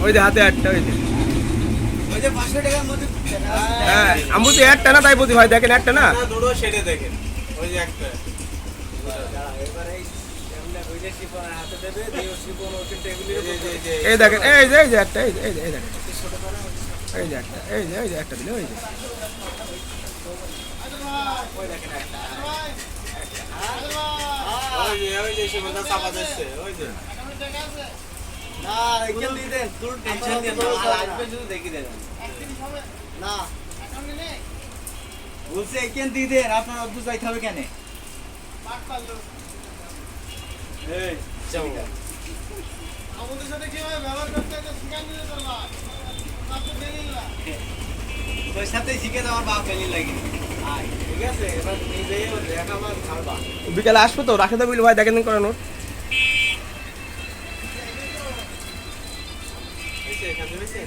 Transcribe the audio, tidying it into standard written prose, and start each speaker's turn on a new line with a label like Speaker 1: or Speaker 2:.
Speaker 1: ওই যে হাতে একটা ওই যে
Speaker 2: ওই যে 500 টাকার মধ্যে
Speaker 1: হ্যাঁ আমি বলছি একটা না তাই বলছি ভাই দেখেন একটা না
Speaker 3: দুটো সেটে দেখেন ওই যে একটা
Speaker 2: এবারে ওই যে শিপন হাতে দেবে দিয়ে শিপন ওকে টেবিলের উপর
Speaker 1: এই দেখেন এই যে একটা এই যে দেখেন এই যে একটা এই যে একটা দিলে ওই যে
Speaker 2: ওই দেখেন একটা
Speaker 3: ওই যে সে বন্ধা চাপা দিচ্ছে ওই যে
Speaker 2: না একদম দিয়ে দেন তোর টেনশন নিয়ে না আর আসবে শুধু দেখি দেন না বলছে একদম দিয়ে দেন আপনার অদ্ভুত যাইতে হবে কেন এই
Speaker 3: যাও
Speaker 4: আমাদের সাথে কিভাবে ব্যবহার করতে হয় শিখান দিলে তো না আপনি দেখিন না
Speaker 2: তোর সাথে শিখে তো আমার বাপ ফেলি লাগে আয়
Speaker 3: ঠিক আছে এবার নিজেই দেখা আমার খাবা
Speaker 1: বিকালে আসবো তো রাখে দেবো ভাই দেখেন করানোর
Speaker 3: এসে এখানে এসে